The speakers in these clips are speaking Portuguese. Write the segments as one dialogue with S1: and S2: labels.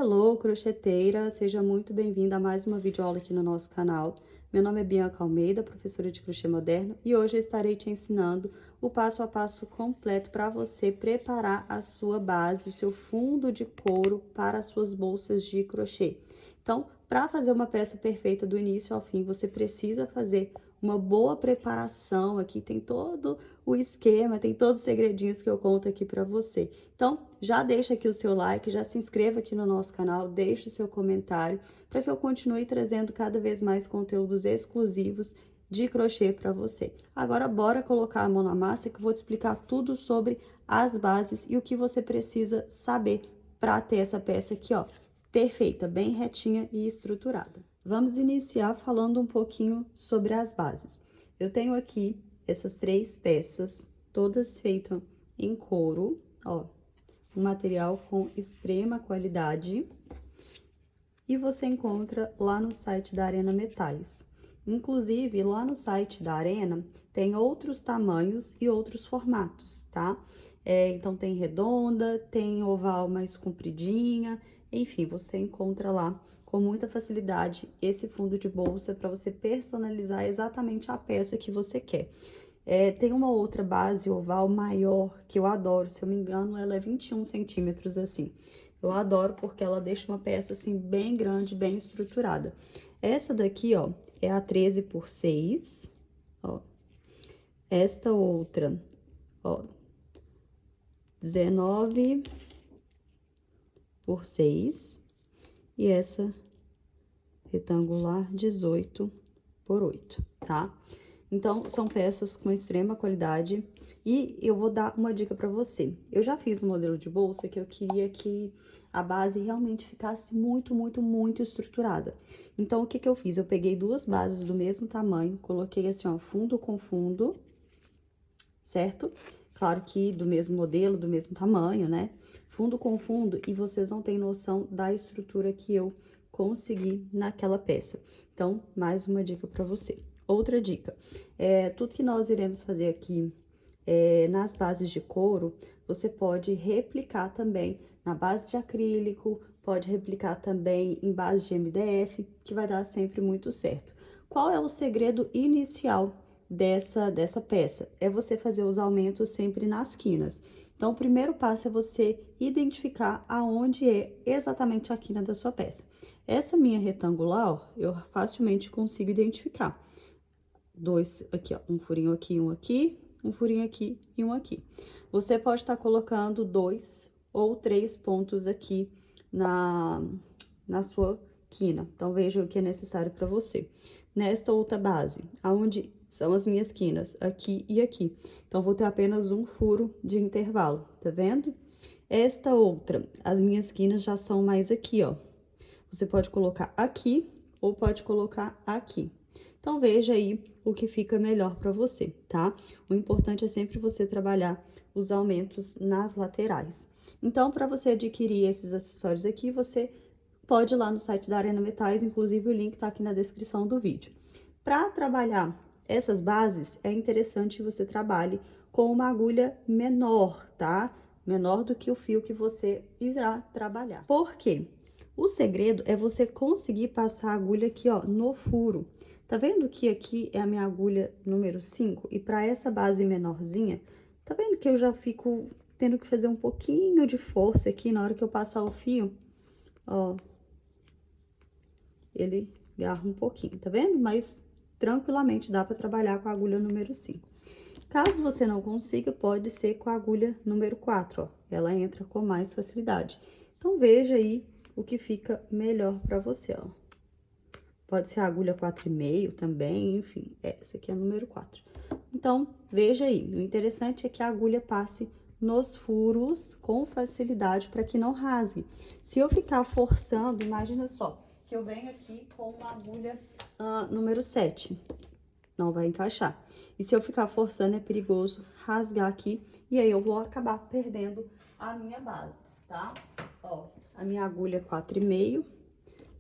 S1: Hello, crocheteira! Seja muito bem-vinda a mais uma videoaula aqui no nosso canal. Meu nome é Bianca Almeida, professora de crochê moderno, e hoje eu estarei te ensinando o passo a passo completo para você preparar a sua base, o seu fundo de couro para as suas bolsas de crochê. Então, para fazer uma peça perfeita do início ao fim, você precisa fazer uma boa preparação. Aqui tem todo o esquema, tem todos os segredinhos que eu conto aqui para você. Então, já deixa aqui o seu like, já se inscreva aqui no nosso canal, deixe o seu comentário para que eu continue trazendo cada vez mais conteúdos exclusivos de crochê para você. Agora, bora colocar a mão na massa que eu vou te explicar tudo sobre as bases e o que você precisa saber para ter essa peça aqui, ó, perfeita, bem retinha e estruturada. Vamos iniciar falando um pouquinho sobre as bases. Eu tenho aqui essas 3 peças, todas feitas em couro, ó, um material com extrema qualidade, e você encontra lá no site da Arena Metais. Inclusive, lá no site da Arena tem outros tamanhos e outros formatos, tá? Então, tem redonda, tem oval mais compridinha, enfim, você encontra lá com muita facilidade esse fundo de bolsa para você personalizar exatamente a peça que você quer. Tem uma outra base oval maior que eu adoro, se eu me engano, ela é 21 centímetros assim. Eu adoro porque ela deixa uma peça assim bem grande, bem estruturada. Essa daqui, ó, é a 13 por 6, ó. Esta outra, ó, 19 por 6. E essa retangular, 18 por 8, tá? Então, são peças com extrema qualidade. E eu vou dar uma dica para você. Eu já fiz um modelo de bolsa que eu queria que a base realmente ficasse muito estruturada. Então, o que que eu fiz? Eu peguei 2 bases do mesmo tamanho, coloquei assim, ó, fundo com fundo, certo? Claro que do mesmo modelo, do mesmo tamanho, né? Fundo com fundo, e vocês não têm noção da estrutura que eu consegui naquela peça. Então, mais uma dica para você. Outra dica, tudo que nós iremos fazer aqui nas bases de couro, você pode replicar também na base de acrílico, pode replicar também em base de MDF, que vai dar sempre muito certo. Qual é o segredo inicial dessa peça? É você fazer os aumentos sempre nas quinas. Então, o primeiro passo é você identificar aonde é exatamente a quina da sua peça. Essa minha retangular, ó, eu facilmente consigo identificar. 2 aqui, ó, um furinho aqui, um furinho aqui e um aqui. Você pode estar colocando 2 ou 3 pontos aqui na sua quina. Então, veja o que é necessário para você. Nesta outra base, aonde são as minhas quinas, aqui e aqui. Então, vou ter apenas um furo de intervalo, tá vendo? Esta outra, as minhas quinas já são mais aqui, ó. Você pode colocar aqui ou pode colocar aqui. Então, veja aí o que fica melhor para você, tá? O importante é sempre você trabalhar os aumentos nas laterais. Então, para você adquirir esses acessórios aqui, você pode ir lá no site da Arena Metais, inclusive o link tá aqui na descrição do vídeo. Para trabalhar essas bases, é interessante que você trabalhe com uma agulha menor, tá? Menor do que o fio que você irá trabalhar. Por quê? O segredo é você conseguir passar a agulha aqui, ó, no furo. Tá vendo que aqui é a minha agulha número 5? E para essa base menorzinha, tá vendo que eu já fico tendo que fazer um pouquinho de força aqui na hora que eu passar o fio? Ó, ele agarra um pouquinho, tá vendo? Mas tranquilamente dá para trabalhar com a agulha número 5. Caso você não consiga, pode ser com a agulha número 4, ó. Ela entra com mais facilidade. Então, veja aí o que fica melhor para você, ó. Pode ser a agulha 4,5 também, enfim, essa aqui é a número 4. Então, veja aí, o interessante é que a agulha passe nos furos com facilidade para que não rasgue. Se eu ficar forçando, imagina só, que eu venho aqui com uma agulha número 7, não vai encaixar. E se eu ficar forçando, é perigoso rasgar aqui, e aí eu vou acabar perdendo a minha base, tá? Ó, a minha agulha 4,5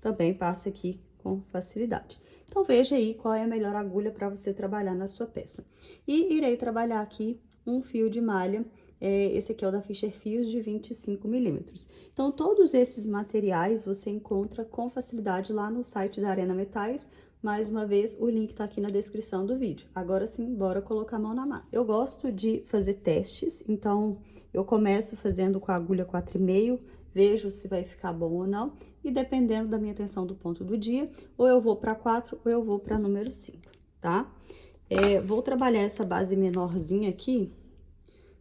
S1: também passa aqui com facilidade. Então, veja aí qual é a melhor agulha para você trabalhar na sua peça. E irei trabalhar aqui um fio de malha esse aqui é o da Fischer Fios de 25 milímetros. Então, todos esses materiais você encontra com facilidade lá no site da Arena Metais. Mais uma vez, o link tá aqui na descrição do vídeo. Agora sim, bora colocar a mão na massa. Eu gosto de fazer testes, então eu começo fazendo com a agulha 4,5, vejo se vai ficar bom ou não, e dependendo da minha tensão do ponto do dia, ou eu vou para 4 ou eu vou para número 5, tá? Vou trabalhar essa base menorzinha aqui,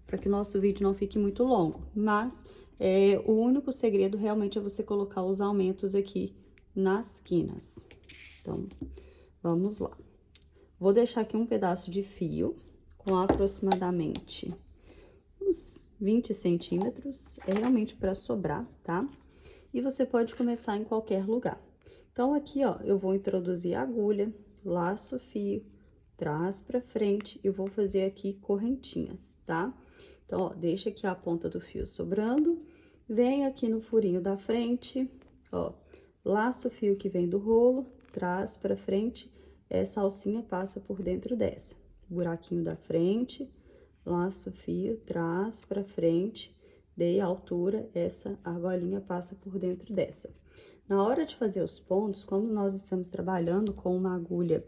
S1: para que o nosso vídeo não fique muito longo, mas o único segredo realmente é você colocar os aumentos aqui nas quinas. Então, vamos lá. Vou deixar aqui um pedaço de fio com aproximadamente uns 20 centímetros, é realmente para sobrar, tá? E você pode começar em qualquer lugar. Então, aqui, ó, eu vou introduzir a agulha, laço o fio, traz pra frente e vou fazer aqui correntinhas, tá? Então, ó, deixa aqui a ponta do fio sobrando, vem aqui no furinho da frente, ó, laço o fio que vem do rolo, traz pra frente, essa alcinha passa por dentro dessa. Buraquinho da frente, laço o fio, traz pra frente, dei a altura, essa argolinha passa por dentro dessa. Na hora de fazer os pontos, como nós estamos trabalhando com uma agulha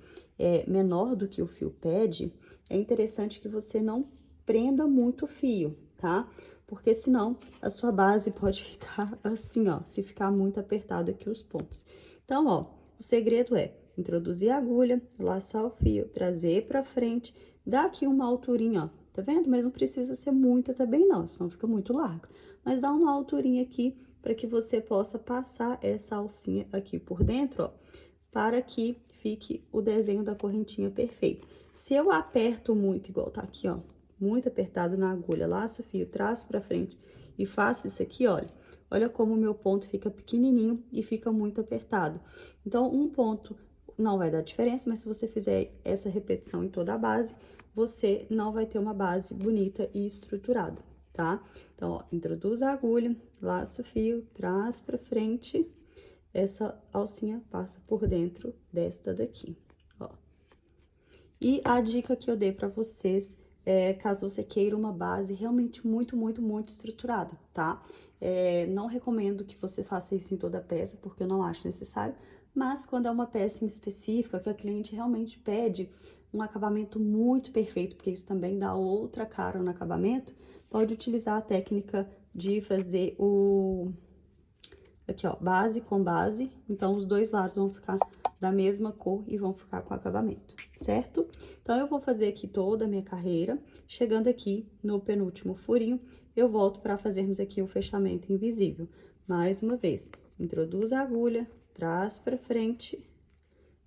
S1: menor do que o fio pede, é interessante que você não prenda muito o fio, tá? Porque senão a sua base pode ficar assim, ó, se ficar muito apertado aqui os pontos. Então, ó, o segredo é introduzir a agulha, laçar o fio, trazer pra frente, dar aqui uma alturinha, ó, tá vendo? Mas não precisa ser muita também não, senão fica muito largo. Mas dá uma alturinha aqui para que você possa passar essa alcinha aqui por dentro, ó, para que fique o desenho da correntinha perfeito. Se eu aperto muito, igual tá aqui, ó, muito apertado na agulha, laço o fio, traço pra frente e faço isso aqui, olha, olha como o meu ponto fica pequenininho e fica muito apertado. Então, um ponto não vai dar diferença, mas se você fizer essa repetição em toda a base, você não vai ter uma base bonita e estruturada, tá? Então, ó, introduz a agulha, laço o fio, traz pra frente, essa alcinha passa por dentro desta daqui, ó. E a dica que eu dei pra vocês caso você queira uma base realmente muito, muito, muito estruturada, tá? Não recomendo que você faça isso em toda a peça, porque eu não acho necessário, mas quando é uma peça em específica, que a cliente realmente pede um acabamento muito perfeito, porque isso também dá outra cara no acabamento, pode utilizar a técnica de fazer aqui, ó, base com base, então os dois lados vão ficar da mesma cor e vão ficar com acabamento, certo? Então, eu vou fazer aqui toda a minha carreira, chegando aqui no penúltimo furinho, eu volto para fazermos aqui o fechamento invisível. Mais uma vez, introduz a agulha, traz para frente,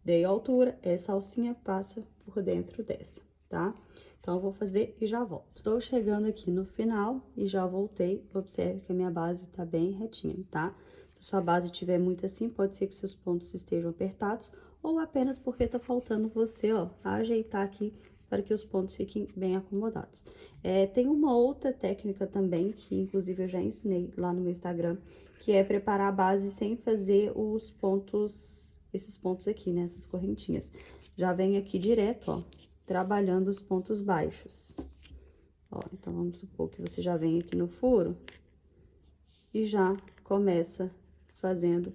S1: dei altura, essa alcinha passa por dentro dessa, tá? Então, eu vou fazer e já volto. Estou chegando aqui no final e já voltei, observe que a minha base tá bem retinha, tá? Se sua base tiver muito assim, pode ser que seus pontos estejam apertados ou apenas porque tá faltando você, ó, ajeitar aqui para que os pontos fiquem bem acomodados. Tem uma outra técnica também, que inclusive eu já ensinei lá no meu Instagram, que é preparar a base sem fazer os pontos, esses pontos aqui, né, essas correntinhas. Já vem aqui direto, ó, trabalhando os pontos baixos. Ó, então, vamos supor que você já vem aqui no furo e já começa fazendo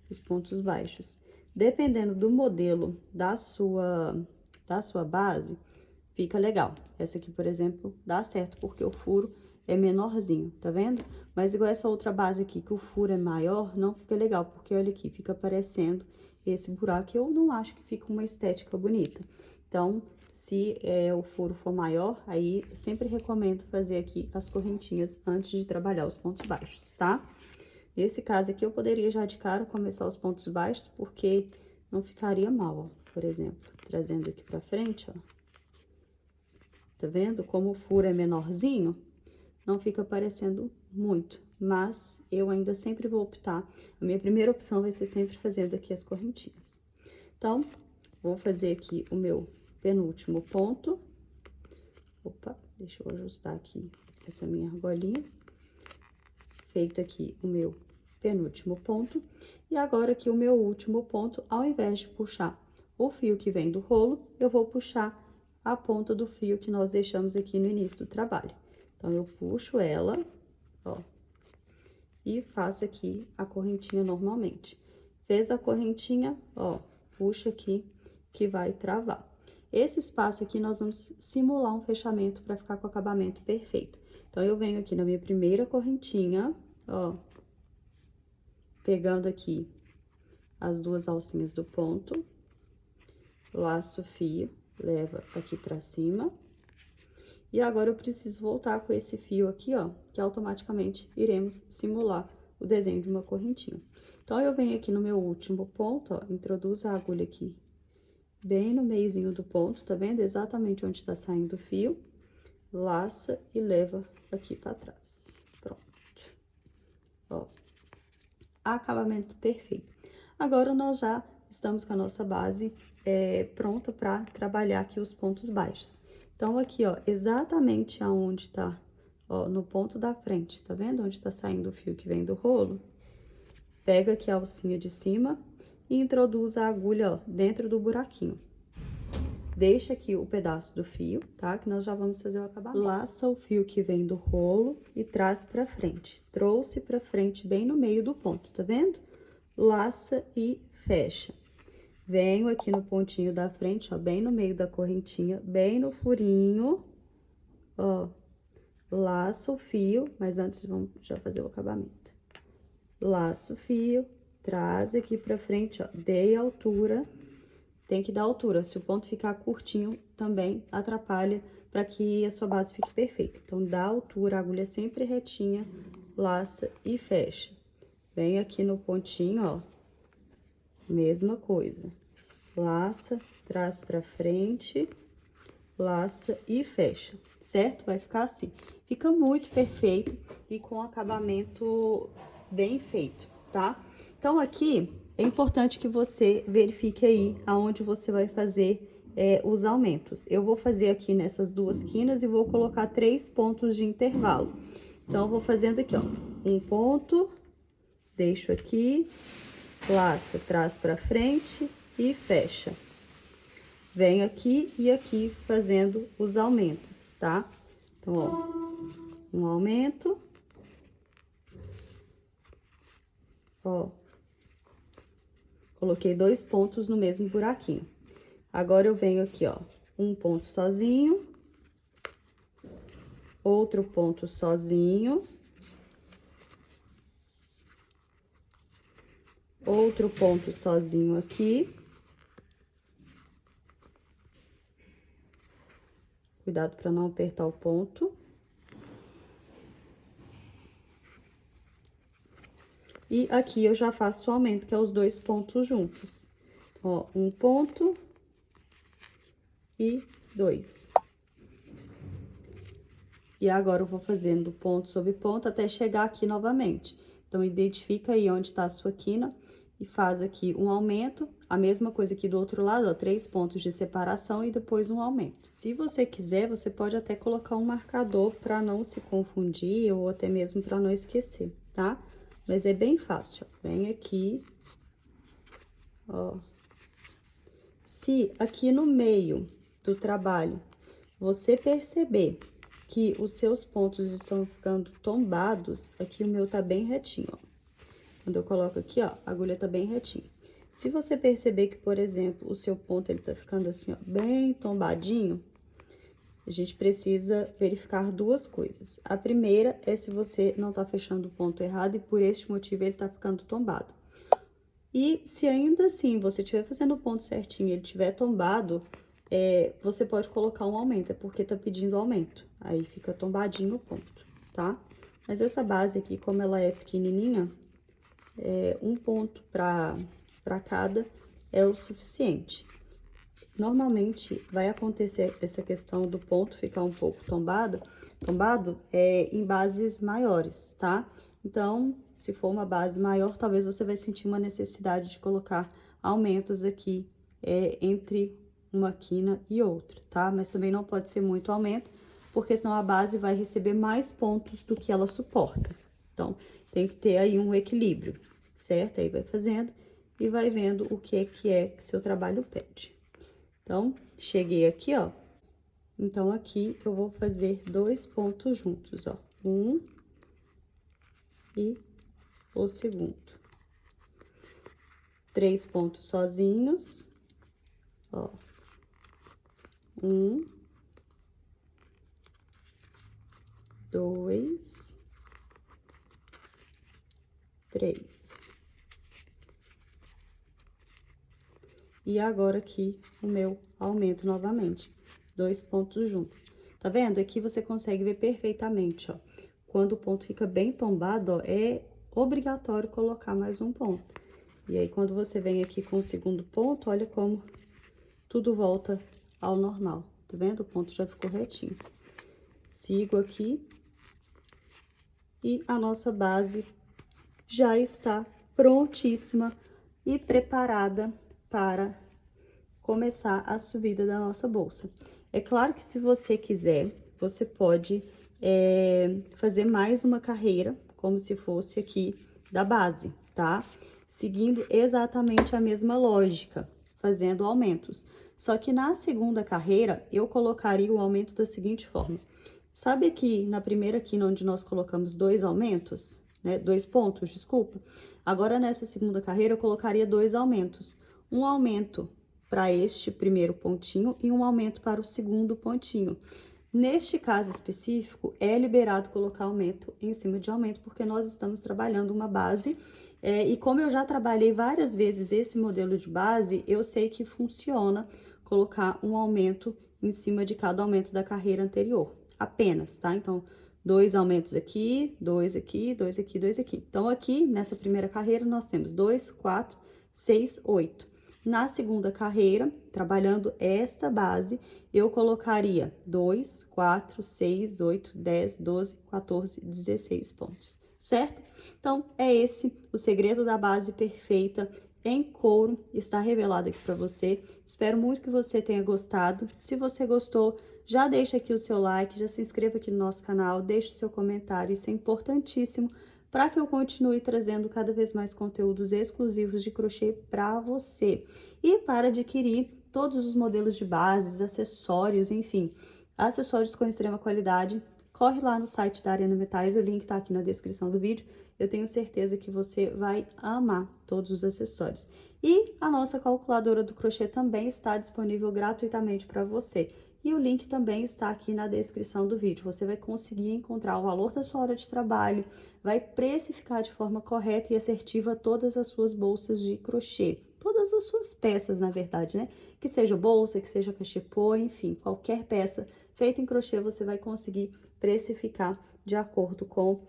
S1: os pontos baixos. Dependendo do modelo da sua base, fica legal. Essa aqui, por exemplo, dá certo, porque o furo é menorzinho, tá vendo? Mas igual essa outra base aqui, que o furo é maior, não fica legal, porque olha aqui, fica aparecendo esse buraco, eu não acho que fica uma estética bonita. Então, se o furo for maior, aí sempre recomendo fazer aqui as correntinhas antes de trabalhar os pontos baixos, tá? Nesse caso aqui, eu poderia já de cara começar os pontos baixos, porque não ficaria mal, ó. Por exemplo, trazendo aqui pra frente, ó. Tá vendo? Como o furo é menorzinho, não fica aparecendo muito. Mas eu ainda sempre vou optar, a minha primeira opção vai ser sempre fazendo aqui as correntinhas. Então, vou fazer aqui o meu penúltimo ponto. Opa, deixa eu ajustar aqui essa minha argolinha. Feito aqui o meu penúltimo ponto. E agora aqui o meu último ponto, ao invés de puxar o fio que vem do rolo, eu vou puxar a ponta do fio que nós deixamos aqui no início do trabalho. Então, eu puxo ela, ó, e faço aqui a correntinha normalmente. Fez a correntinha, ó, puxa aqui que vai travar. Esse espaço aqui, nós vamos simular um fechamento para ficar com o acabamento perfeito. Então, eu venho aqui na minha primeira correntinha, ó, pegando aqui as duas alcinhas do ponto, laço o fio, leva aqui pra cima. E agora, eu preciso voltar com esse fio aqui, ó, que automaticamente iremos simular o desenho de uma correntinha. Então, eu venho aqui no meu último ponto, ó, introduzo a agulha aqui bem no meiozinho do ponto, tá vendo? Exatamente onde tá saindo o fio, laça e leva aqui pra trás. Pronto. Ó, acabamento perfeito. Agora, nós já estamos com a nossa base pronta pra trabalhar aqui os pontos baixos. Então, aqui, ó, exatamente aonde tá, ó, no ponto da frente, tá vendo? Onde tá saindo o fio que vem do rolo. Pega aqui a alcinha de cima e introduz a agulha, ó, dentro do buraquinho. Deixa aqui o pedaço do fio, tá? Que nós já vamos fazer o acabamento. Laça o fio que vem do rolo e traz pra frente. Trouxe pra frente bem no meio do ponto, tá vendo? Laça e fecha. Venho aqui no pontinho da frente, ó, bem no meio da correntinha, bem no furinho, ó, laço o fio, mas antes vamos já fazer o acabamento. Laço o fio, traz aqui pra frente, ó, dei altura, tem que dar altura, se o ponto ficar curtinho, também atrapalha para que a sua base fique perfeita. Então, dá altura, a agulha sempre retinha, laça e fecha. Vem aqui no pontinho, ó, mesma coisa. Laça, traz pra frente, laça e fecha, certo? Vai ficar assim. Fica muito perfeito e com acabamento bem feito, tá? Então, aqui, é importante que você verifique aí aonde você vai fazer os aumentos. Eu vou fazer aqui nessas duas quinas e vou colocar 3 pontos de intervalo. Então, eu vou fazendo aqui, ó, um ponto, deixo aqui, laça, traz pra frente e fecha. Venho aqui e aqui fazendo os aumentos, tá? Então, ó, um aumento. Ó, coloquei 2 pontos no mesmo buraquinho. Agora, eu venho aqui, ó, um ponto sozinho, outro ponto sozinho, outro ponto sozinho aqui. Cuidado para não apertar o ponto. E aqui eu já faço o aumento, que é os 2 pontos juntos. Ó, um ponto e 2. E agora, eu vou fazendo ponto sobre ponto até chegar aqui novamente. Então, identifica aí onde tá a sua quina e faz aqui um aumento, a mesma coisa aqui do outro lado, ó, 3 pontos de separação e depois um aumento. Se você quiser, você pode até colocar um marcador para não se confundir ou até mesmo para não esquecer, tá? Mas é bem fácil, ó. Vem aqui, ó. Se aqui no meio do trabalho você perceber que os seus pontos estão ficando tombados, aqui o meu tá bem retinho, ó. Quando eu coloco aqui, ó, a agulha tá bem retinha. Se você perceber que, por exemplo, o seu ponto, ele tá ficando assim, ó, bem tombadinho, a gente precisa verificar 2 coisas. A primeira é se você não tá fechando o ponto errado e por este motivo ele tá ficando tombado. E se ainda assim você estiver fazendo o ponto certinho e ele estiver tombado, você pode colocar um aumento, é porque tá pedindo aumento. Aí fica tombadinho o ponto, tá? Mas essa base aqui, como ela é pequenininha, um ponto pra cada é o suficiente. Normalmente, vai acontecer essa questão do ponto ficar um pouco tombado em bases maiores, tá? Então, se for uma base maior, talvez você vai sentir uma necessidade de colocar aumentos aqui entre uma quina e outra, tá? Mas também não pode ser muito aumento, porque senão a base vai receber mais pontos do que ela suporta. Então, tem que ter aí um equilíbrio, certo? Aí vai fazendo e vai vendo o que é que seu trabalho pede. Então, cheguei aqui, ó, Então, aqui eu vou fazer 2 pontos juntos, ó. Um e o segundo. 3 pontos sozinhos, ó. Um, 2, 3. E agora aqui o meu aumento novamente, 2 pontos juntos. Tá vendo? Aqui você consegue ver perfeitamente, ó. Quando o ponto fica bem tombado, ó, é obrigatório colocar mais um ponto. E aí, quando você vem aqui com o segundo ponto, olha como tudo volta ao normal. Tá vendo? O ponto já ficou retinho. Sigo aqui. E a nossa base já está prontíssima e preparada para começar a subida da nossa bolsa. É claro que se você quiser, você pode fazer mais uma carreira, como se fosse aqui da base, tá? Seguindo exatamente a mesma lógica, fazendo aumentos. Só que na segunda carreira, eu colocaria o aumento da seguinte forma. Sabe aqui, na primeira quina, onde nós colocamos 2 aumentos, né? 2 pontos, desculpa. Agora, nessa segunda carreira, eu colocaria 2 aumentos. Um aumento para este primeiro pontinho e um aumento para o segundo pontinho. Neste caso específico, é liberado colocar aumento em cima de aumento, porque nós estamos trabalhando uma base, e como eu já trabalhei várias vezes esse modelo de base, eu sei que funciona colocar um aumento em cima de cada aumento da carreira anterior, apenas, tá? Então, 2 aumentos aqui, 2 aqui, 2 aqui, 2 aqui. Então, aqui, nessa primeira carreira, nós temos 2, 4, 6, 8. Na segunda carreira, trabalhando esta base, eu colocaria 2, 4, 6, 8, 10, 12, 14, 16 pontos, certo? Então, é esse o segredo da base perfeita em couro, está revelado aqui para você. Espero muito que você tenha gostado. Se você gostou, já deixa aqui o seu like, já se inscreva aqui no nosso canal, deixa o seu comentário, isso é importantíssimo para que eu continue trazendo cada vez mais conteúdos exclusivos de crochê para você. E para adquirir todos os modelos de bases, acessórios, enfim, acessórios com extrema qualidade, corre lá no site da Arena Metais, o link tá aqui na descrição do vídeo. Eu tenho certeza que você vai amar todos os acessórios. E a nossa calculadora do crochê também está disponível gratuitamente para você. E o link também está aqui na descrição do vídeo. Você vai conseguir encontrar o valor da sua hora de trabalho, vai precificar de forma correta e assertiva todas as suas bolsas de crochê. Todas as suas peças, na verdade, né? Que seja bolsa, que seja cachepô, enfim, qualquer peça feita em crochê você vai conseguir precificar de acordo com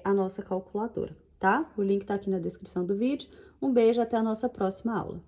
S1: a nossa calculadora, tá? O link tá aqui na descrição do vídeo. Um beijo, até a nossa próxima aula.